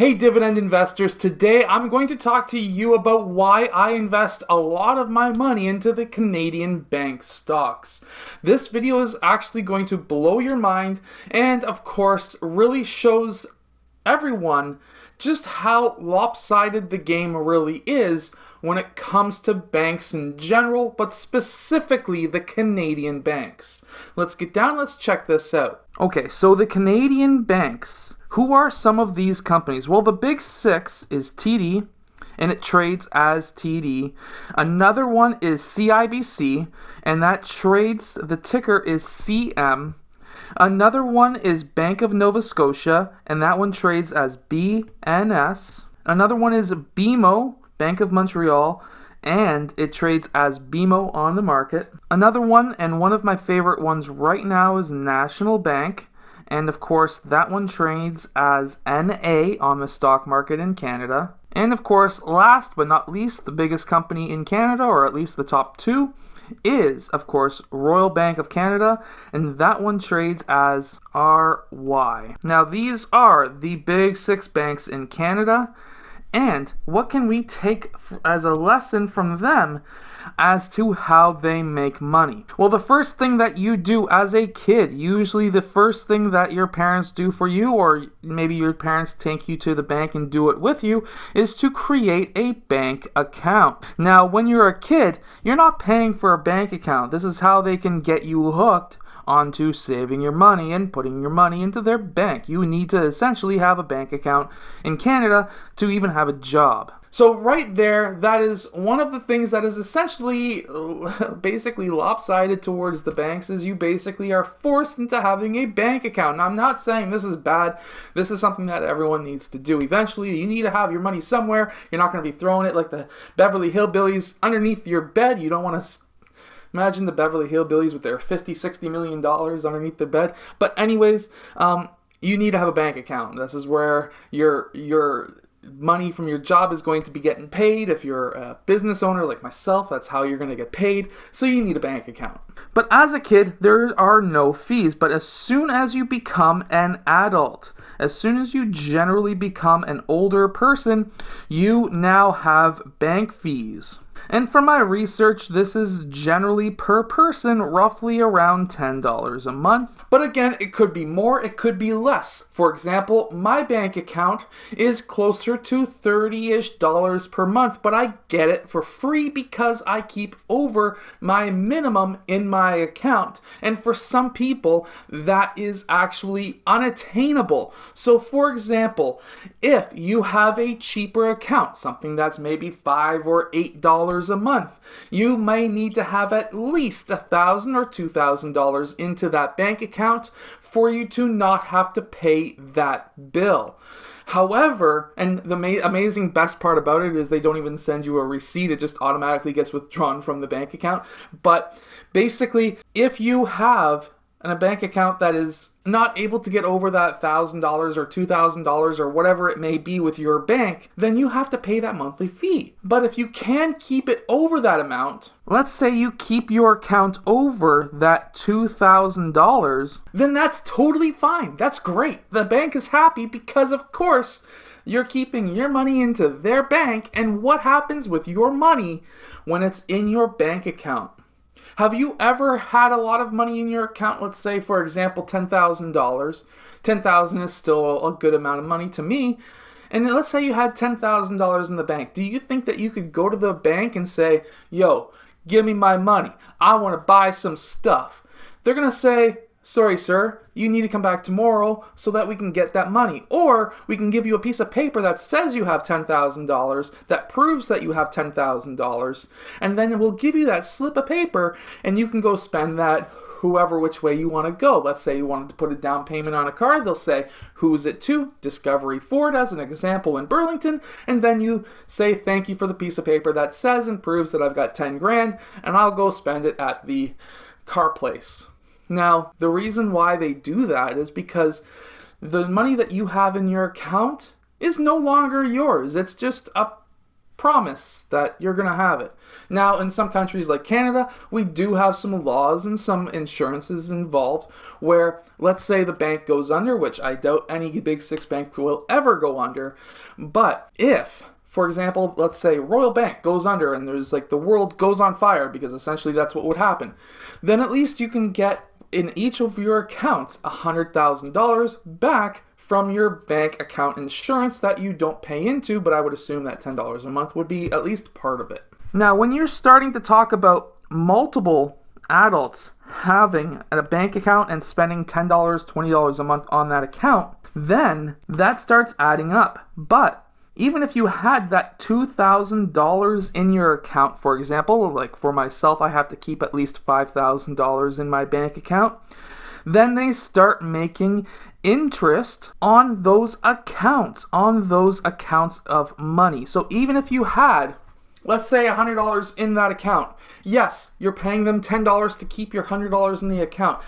Hey dividend investors, today I'm going to talk to you about why I invest a lot of my money into the Canadian bank stocks. This video is actually going to blow your mind and of course really shows everyone just how lopsided the game really is when it comes to banks in general, but specifically the Canadian banks. Let's get down, let's check this out. Okay, so the Canadian banks. Who are some of these companies? Well, the big six is TD, and it trades as TD. Another one is CIBC, and that trades, the ticker is CM. Another one is Bank of Nova Scotia, and that one trades as BNS. Another one is BMO, Bank of Montreal, and it trades as BMO on the market. Another one, and one of my favorite ones right now, is National Bank. And of course, that one trades as NA on the stock market in Canada. And of course, last but not least, the biggest company in Canada, or at least the top two, is, of course, Royal Bank of Canada, and that one trades as RY. Now, these are the big six banks in Canada, and what can we take as a lesson from them as to how they make money? Well, the first thing that you do as a kid, usually the first thing that your parents do for you, or maybe your parents take you to the bank and do it with you, is to create a bank account. Now, when you're a kid, you're not paying for a bank account. This is how they can get you hooked onto saving your money and putting your money into their bank. You need to essentially have a bank account in Canada to even have a job. So right there, that is one of the things that is essentially basically lopsided towards the banks, is you basically are forced into having a bank account. Now, I'm not saying this is bad. This is something that everyone needs to do. Eventually, you need to have your money somewhere. You're not going to be throwing it like the Beverly Hillbillies underneath your bed. You don't want to imagine the Beverly Hillbillies with their $50-60 million underneath their bed. But anyways, you need to have a bank account. This is where your money from your job is going to be getting paid. If you're a business owner like myself, that's how you're going to get paid. So you need a bank account. But as a kid, there are no fees. But as soon as you become an adult, as soon as you generally become an older person, you now have bank fees. And from my research, this is generally per person roughly around $10 a month. But again, it could be more, it could be less. For example, my bank account is closer to $30-ish per month, but I get it for free because I keep over my minimum in my account. And for some people, that is actually unattainable. So for example, if you have a cheaper account, something that's maybe $5 or $8 a month, you may need to have at least $1,000 or $2,000 into that bank account for you to not have to pay that bill. However, and the amazing best part about it is they don't even send you a receipt. It just automatically gets withdrawn from the bank account. But basically, if you have a bank account that is not able to get over that $1,000 or $2,000 or whatever it may be with your bank, then you have to pay that monthly fee. But if you can keep it over that amount, let's say you keep your account over that $2,000, then that's totally fine. That's great. The bank is happy because, of course, you're keeping your money into their bank. And what happens with your money when it's in your bank account? Have you ever had a lot of money in your account? Let's say, for example, $10,000. $10,000 is still a good amount of money to me. And let's say you had $10,000 in the bank. Do you think that you could go to the bank and say, yo, give me my money. I want to buy some stuff. They're going to say, sorry, sir, you need to come back tomorrow so that we can get that money. Or we can give you a piece of paper that says you have $10,000, that proves that you have $10,000, and then we'll give you that slip of paper and you can go spend that whoever which way you want to go. Let's say you wanted to put a down payment on a car. They'll say, who's it to? Discovery Ford as an example in Burlington. And then you say, thank you for the piece of paper that says and proves that I've got 10 grand and I'll go spend it at the car place. Now, the reason why they do that is because the money that you have in your account is no longer yours. It's just a promise that you're going to have it. Now, in some countries like Canada, we do have some laws and some insurances involved where, let's say the bank goes under, which I doubt any big six bank will ever go under. But if, for example, let's say Royal Bank goes under and there's like the world goes on fire, because essentially that's what would happen, then at least you can get in each of your accounts $100,000 back from your bank account insurance that you don't pay into, but I would assume that $10 a month would be at least part of it. Now, when you're starting to talk about multiple adults having a bank account and spending $10, $20 a month on that account, then that starts adding up. But even if you had that $2,000 in your account, for example, like for myself, I have to keep at least $5,000 in my bank account, then they start making interest on those accounts of money. So even if you had, let's say, $100 in that account, yes, you're paying them $10 to keep your $100 in the account.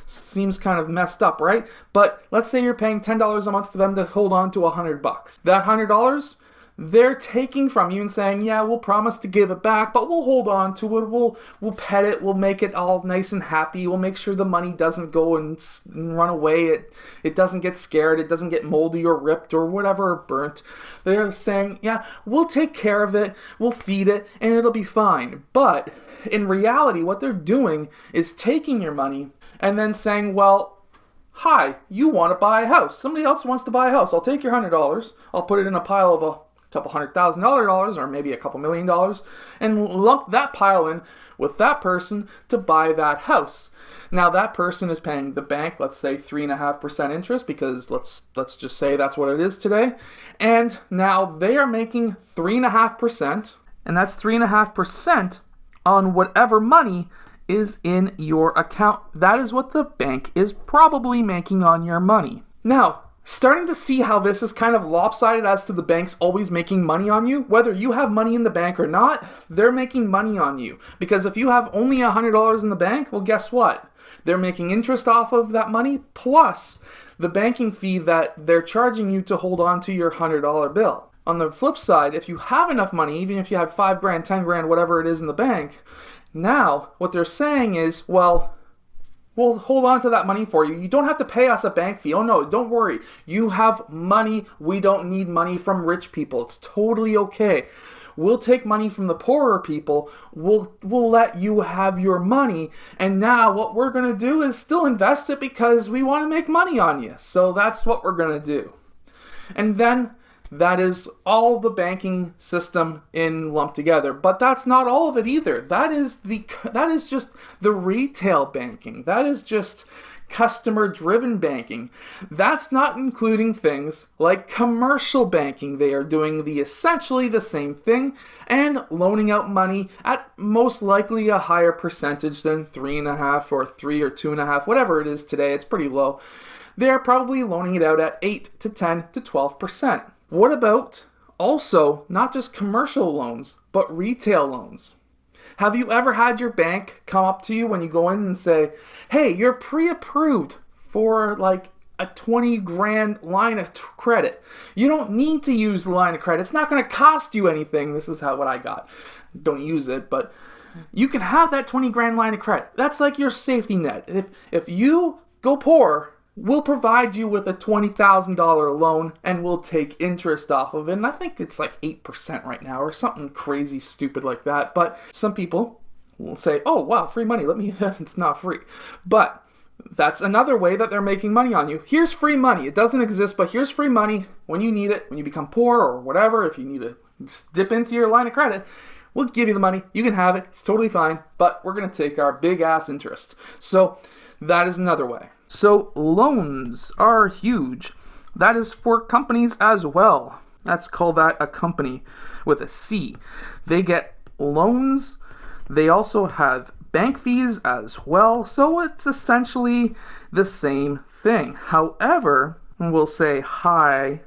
Seems kind of messed up, right? But let's say you're paying $10 a month for them to hold on to $100. That $100, they're taking from you and saying, yeah, we'll promise to give it back, but we'll hold on to it. We'll pet it. We'll make it all nice and happy. We'll make sure the money doesn't go and run away. It doesn't get scared. It doesn't get moldy or ripped or whatever, or burnt. They're saying, yeah, we'll take care of it. We'll feed it and it'll be fine. But in reality, what they're doing is taking your money and then saying, well, hi, you want to buy a house. Somebody else wants to buy a house. I'll take your $100. I'll put it in a pile of a couple $100,000 or maybe a couple $1 million and lump that pile in with that person to buy that house. Now that person is paying the bank, let's say 3.5% interest, because let's just say that's what it is today. And now they are making 3.5%, and that's 3.5% on whatever money is in your account. That is what the bank is probably making on your money. Now, starting to see how this is kind of lopsided as to the banks always making money on you. Whether you have money in the bank or not, they're making money on you. Because if you have only $100 in the bank, well, guess what? They're making interest off of that money, plus the banking fee that they're charging you to hold on to your $100 bill. On the flip side, if you have enough money, even if you have $5,000, $10,000, whatever it is in the bank, now what they're saying is, well, we'll hold on to that money for you. You don't have to pay us a bank fee. Oh no, don't worry. You have money. We don't need money from rich people. It's totally okay. We'll take money from the poorer people. We'll let you have your money. And now what we're going to do is still invest it because we want to make money on you. So that's what we're going to do. And then that is all the banking system in lumped together. But that's not all of it either. That is just the retail banking. That is just customer-driven banking. That's not including things like commercial banking. They are doing essentially the same thing and loaning out money at most likely a higher percentage than 3.5 or 3 or 2.5, whatever it is today. It's pretty low. They're probably loaning it out at 8 to 10 to 12%. What about also not just commercial loans, but retail loans? Have you ever had your bank come up to you when you go in and say, hey, you're pre-approved for like a $20,000 line of credit. You don't need to use the line of credit. It's not going to cost you anything. This is what I got. Don't use it, but you can have that $20,000 line of credit. That's like your safety net. If you go poor, we'll provide you with a $20,000 loan and we'll take interest off of it. And I think it's like 8% right now or something crazy stupid like that. But some people will say, oh, wow, free money. It's not free. But that's another way that they're making money on you. Here's free money. It doesn't exist, but here's free money when you need it, when you become poor or whatever. If you need to dip into your line of credit, we'll give you the money. You can have it. It's totally fine. But we're going to take our big ass interest. So that is another way. So loans are huge. That is for companies as well. Let's call that a company with a C. They get loans. They also have bank fees as well. So it's essentially the same thing. However, we'll say high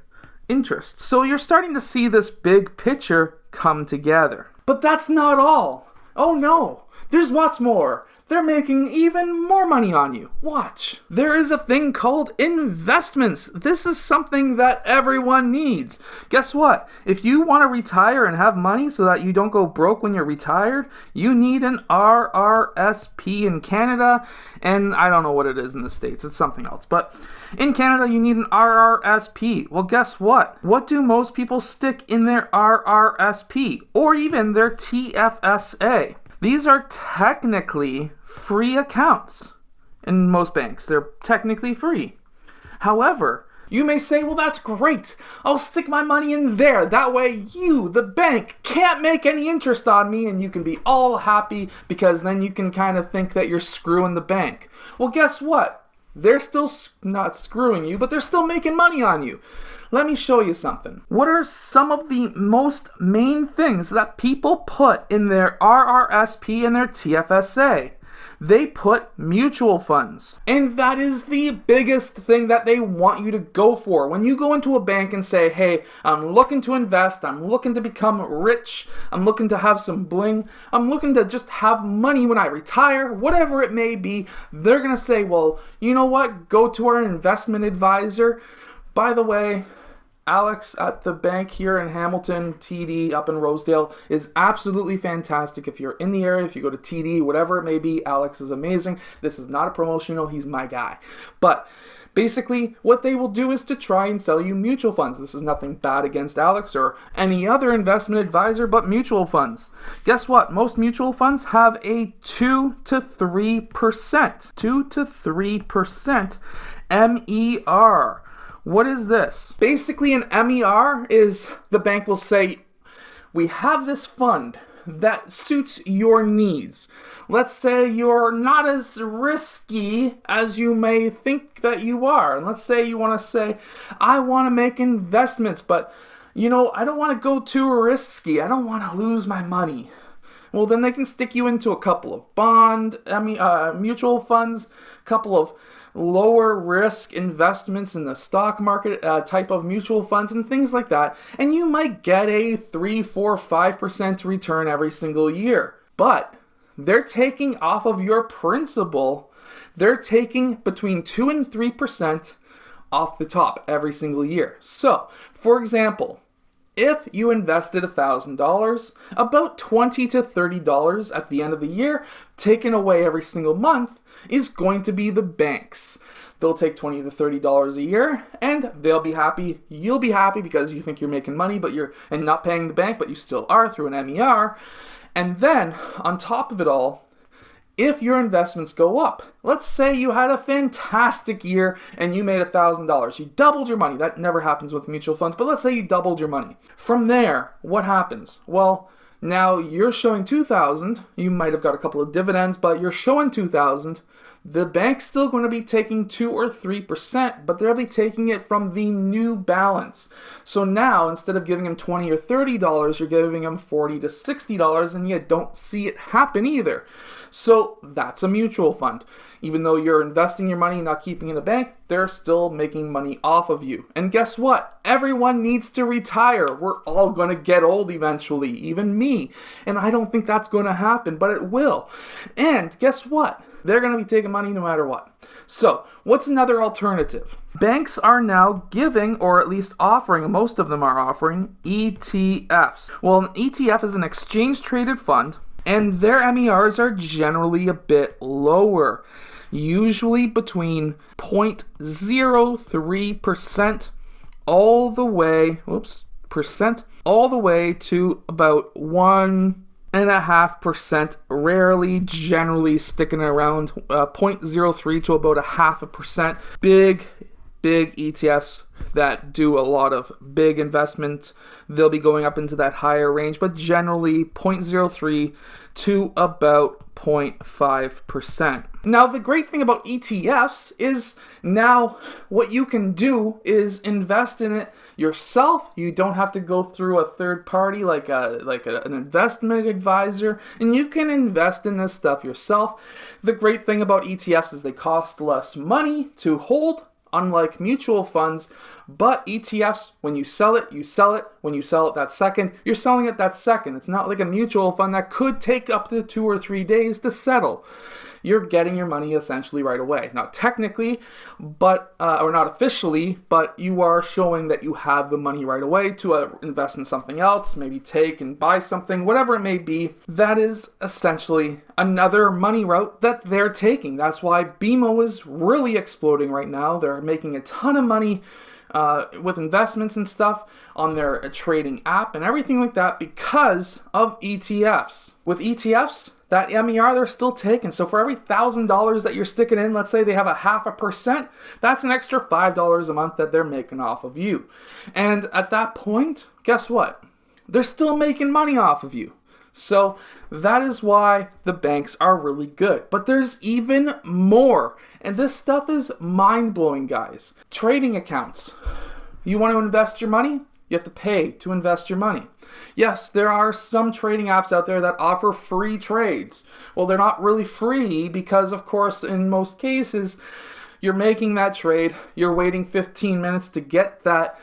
interest. So you're starting to see this big picture come together. But that's not all. Oh no, there's lots more. they're making even more money on you. Watch. There is a thing called investments. This is something that everyone needs. Guess what? If you want to retire and have money so that you don't go broke when you're retired, you need an RRSP in Canada, and I don't know what it is in the States. It's something else. But in Canada, you need an RRSP. Well, guess what? What do most people stick in their RRSP or even their TFSA? These are technically free accounts in most banks. They're technically free. However, you may say, well, that's great. I'll stick my money in there. That way you, the bank, can't make any interest on me and you can be all happy because then you can kind of think that you're screwing the bank. Well, guess what? They're still not screwing you, but they're still making money on you. Let me show you something. What are some of the most main things that people put in their RRSP and their TFSA? They put mutual funds. And that is the biggest thing that they want you to go for. When you go into a bank and say, hey, I'm looking to invest, I'm looking to become rich, I'm looking to have some bling, I'm looking to just have money when I retire, whatever it may be, they're going to say, well, you know what? Go to our investment advisor. By the way, Alex at the bank here in Hamilton, TD up in Rosedale, is absolutely fantastic. If you're in the area, if you go to TD, whatever it may be, Alex is amazing. This is not a promotional, he's my guy. But basically, what they will do is to try and sell you mutual funds. This is nothing bad against Alex or any other investment advisor, but mutual funds. Guess what? Most mutual funds have a 2 to 3%. 2 to 3% MER. What is this? Basically, an MER is the bank will say, we have this fund that suits your needs. Let's say you're not as risky as you may think that you are. And let's say you want to say, I want to make investments, but I don't want to go too risky. I don't want to lose my money. Well, then they can stick you into a couple of mutual funds, a couple of lower risk investments in the stock market type of mutual funds and things like that. And you might get a 3, 4, 5% return every single year. But they're taking off of your principal, they're taking between 2 and 3% off the top every single year. So, for example, if you invested $1,000, about $20 to $30 at the end of the year, taken away every single month, is going to be the banks. They'll take $20 to $30 a year, and they'll be happy. You'll be happy because you think you're making money, and not paying the bank, but you still are through an MER. And then, on top of it all, if your investments go up, let's say you had a fantastic year and you made $1,000. You doubled your money. That never happens with mutual funds, but let's say you doubled your money. From there, what happens? Well, now you're showing $2,000. You might have got a couple of dividends, but you're showing $2,000. The bank's still going to be taking 2 or 3%, but they'll be taking it from the new balance. So now, instead of giving them $20 or $30, you're giving them $40 to $60, and you don't see it happen either. So that's a mutual fund. Even though you're investing your money and not keeping it in a bank, they're still making money off of you. And guess what? Everyone needs to retire. We're all going to get old eventually, even me. And I don't think that's going to happen, but it will. And guess what? They're going to be taking money no matter what. So, what's another alternative? Banks are now giving, or at least offering, most of them are offering, ETFs. Well, an ETF is an exchange-traded fund, and their MERs are generally a bit lower, usually between 0.03% all the way to about 1.5%, rarely, generally sticking around 0.03 to about 0.5%. Big ETFs that do a lot of big investments, they'll be going up into that higher range, but generally 0.03 to about 0.5%. Now, the great thing about ETFs is now what you can do is invest in it yourself. You don't have to go through a third party like an investment advisor, and you can invest in this stuff yourself. The great thing about ETFs is they cost less money to hold, unlike mutual funds. But ETFs, when you sell it, you sell it. When you sell it that second, you're selling it that second. It's not like a mutual fund that could take up to 2 or 3 days to settle. you're getting your money essentially right away. Not technically, but or not officially, but you are showing that you have the money right away to invest in something else, maybe take and buy something, whatever it may be. That is essentially another money route that they're taking. That's why BMO is really exploding right now. They're making a ton of money with investments and stuff on their trading app and everything like that because of ETFs. With ETFs, that MER they're still taking. So for every $1,000 that you're sticking in, let's say they have a 0.5%, that's an extra $5 a month that they're making off of you. And at that point, guess what? They're still making money off of you. So that is why the banks are really good. But there's even more. And this stuff is mind-blowing, guys. Trading accounts. You want to invest your money? You have to pay to invest your money. Yes, there are some trading apps out there that offer free trades. Well, they're not really free because, of course, in most cases, you're making that trade, you're waiting 15 minutes to get that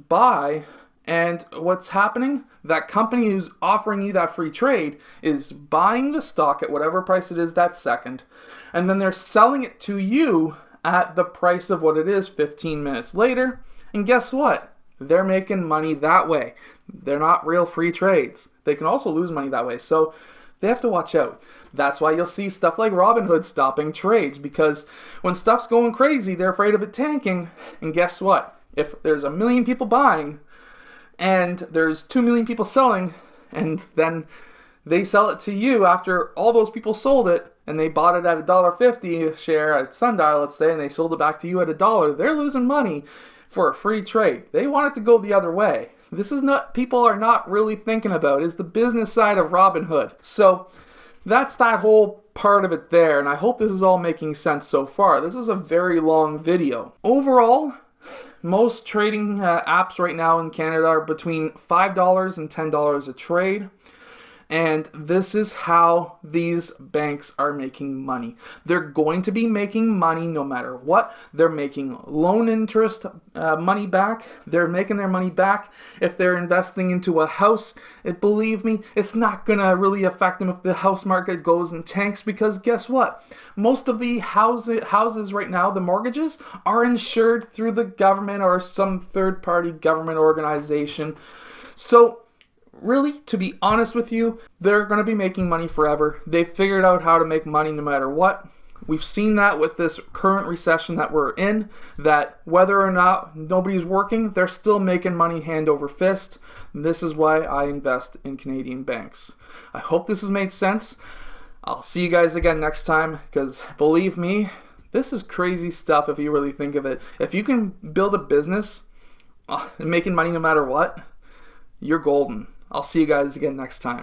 buy, and what's happening? That company who's offering you that free trade is buying the stock at whatever price it is that second, and then they're selling it to you at the price of what it is 15 minutes later. And guess what? They're making money that way. They're not real free trades. They can also lose money that way. So they have to watch out. That's why you'll see stuff like Robinhood stopping trades, because when stuff's going crazy, they're afraid of it tanking. And guess what? If there's 1 million people buying, and there's 2 million people selling, and then they sell it to you after all those people sold it, and they bought it at $1.50 a share at Sundial, let's say, and they sold it back to you at $1, they're losing money for a free trade. They want it to go the other way. This is not, people are not really thinking about, is the business side of Robinhood. So that's that whole part of it there, and I hope this is all making sense so far. This is a very long video. Overall, most trading apps right now in Canada are between $5 and $10 a trade. And this is how these banks are making money. They're going to be making money no matter what. They're making loan interest money back. They're making their money back if they're investing into a house. Believe me, it's not going to really affect them if the house market goes and tanks, because guess what? Most of the houses right now, the mortgages, are insured through the government or some third-party government organization. So really, to be honest with you, they're going to be making money forever. They've figured out how to make money no matter what. We've seen that with this current recession that we're in, that whether or not nobody's working, they're still making money hand over fist. This is why I invest in Canadian banks. I hope this has made sense. I'll see you guys again next time, because believe me, this is crazy stuff if you really think of it. If you can build a business and making money no matter what, you're golden. I'll see you guys again next time.